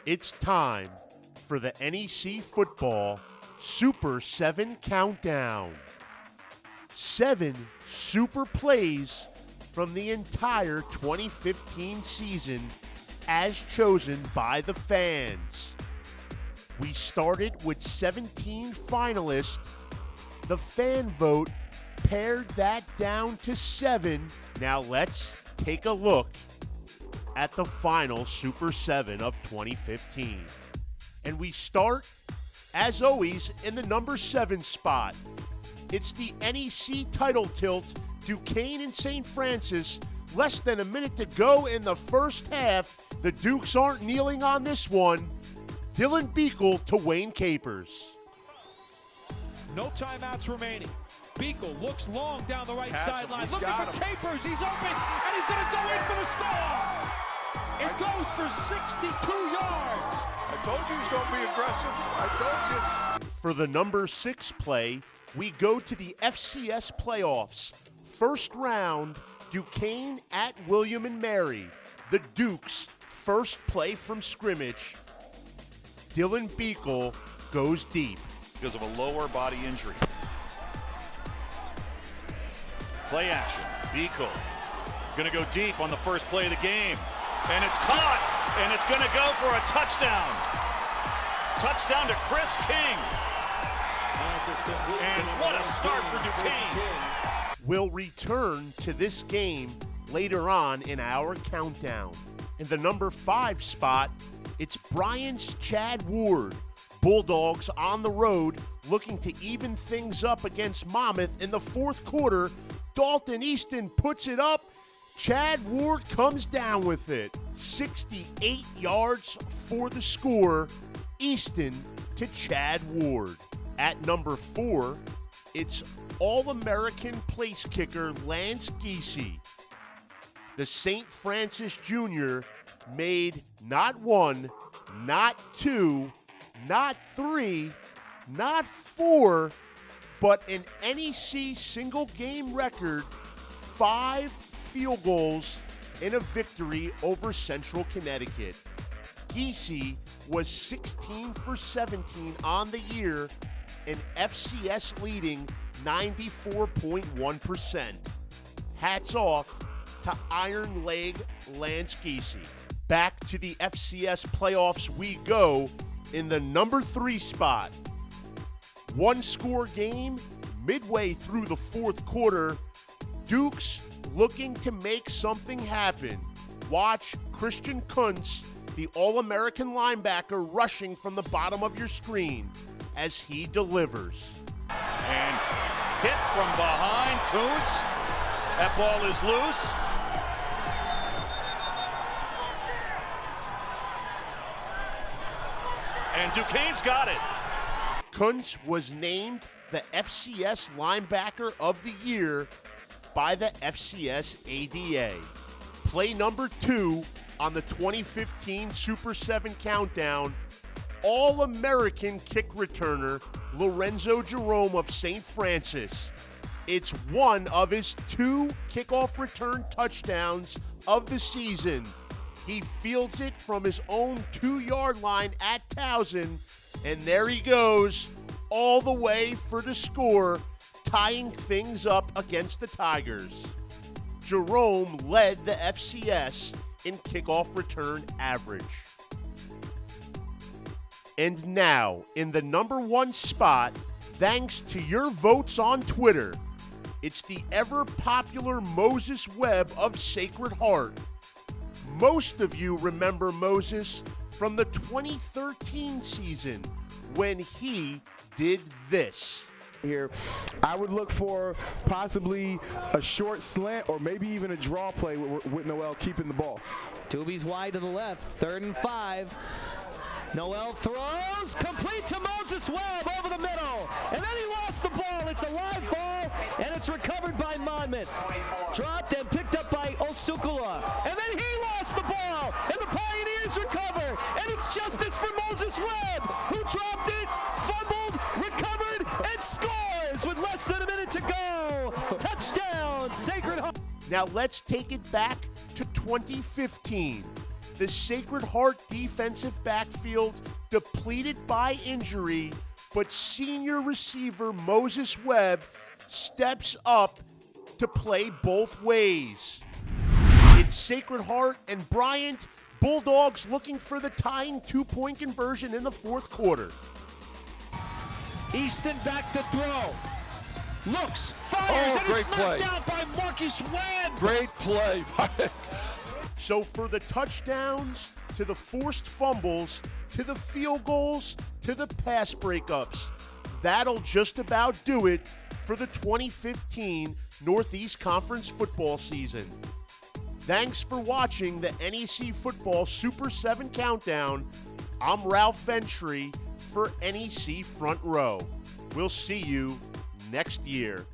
It's time for the NEC Football Super 7 Countdown. 7 super plays from the entire 2015 season as chosen by the fans. We started with 17 finalists. The fan vote pared that down to 7. Now let's take a look at the final Super 7 of 2015. And we start, as always, in the number 7 spot. It's the NEC title tilt, Duquesne and St. Francis. Less than a minute to go in the first half. The Dukes aren't kneeling on this one. Dylan Beekle to Wayne Capers. No timeouts remaining. Beekle looks long down the right sideline, looking for Capers. He's open, and he's going to go in for the score. It goes for 62 yards. I told you he was going to be aggressive. I told you. For the number 6 play, we go to the FCS playoffs. First round, Duquesne at William and Mary. The Dukes' first play from scrimmage. Dylan Beekle goes deep. Because of a lower body injury. Play action. Beekle going to go deep on the first play of the game. And it's caught. And it's going to go for a touchdown. Touchdown to Chris King. And what a start for Duquesne. We'll return to this game later on in our countdown. In the number 5 spot, it's Bryant's Chad Ward. Bulldogs on the road looking to even things up against Monmouth in the fourth quarter. Dalton Easton puts it up. Chad Ward comes down with it. 68 yards for the score. Easton to Chad Ward. At number 4, it's All-American place kicker Lance Giese. The St. Francis Jr. made not 1, not 2, not 3, not 4, but an NEC single game record 5 field goals in a victory over Central Connecticut. Giese was 16 for 17 on the year, an FCS leading 94.1%. Hats off to Iron Leg Lance Giese. Back to the FCS playoffs we go in the number 3 spot. One score game midway through the fourth quarter. Dukes looking to make something happen. Watch Christian Kuntz, the All-American linebacker, rushing from the bottom of your screen as he delivers. And hit from behind, Kuntz. That ball is loose. And Duquesne's got it. Kuntz was named the FCS Linebacker of the Year by the FCS ADA. Play number 2 on the 2015 Super 7 Countdown, All-American kick returner Lorenzo Jerome of St. Francis. It's one of his 2 kickoff return touchdowns of the season. He fields it from his own 2-yard line at Towson, and there he goes, all the way for the score, tying things up against the Tigers. Jerome led the FCS in kickoff return average. And now, in the number 1 spot, thanks to your votes on Twitter, it's the ever-popular Moses Webb of Sacred Heart. Most of you remember Moses from the 2013 season when he did this. Here, I would look for possibly a short slant or maybe even a draw play with Noel keeping the ball. Tooby's wide to the left, 3rd and 5. Noel throws, complete to Moses Webb over the middle, and then he lost the ball. It's a live ball, and it's recovered by Monmouth. Dropped and picked up by Osukula, and then he lost the ball, and the Pioneers recover, and it's justice for Moses Webb, who dropped it, fumbled, recovered, and scores with less than a minute to go. Touchdown, Sacred Heart. Now let's take it back to 2015. the Sacred Heart defensive backfield depleted by injury, but senior receiver Moses Webb steps up to play both ways. It's Sacred Heart and Bryant. Bulldogs looking for the tying 2-point conversion in the fourth quarter. Easton back to throw. Looks, fires, and it's knocked down by Marcus Webb. Great play. So for the touchdowns, to the forced fumbles, to the field goals, to the pass breakups, that'll just about do it for the 2015 Northeast Conference football season. Thanks for watching the NEC Football Super 7 Countdown. I'm Ralph Ventre for NEC Front Row. We'll see you next year.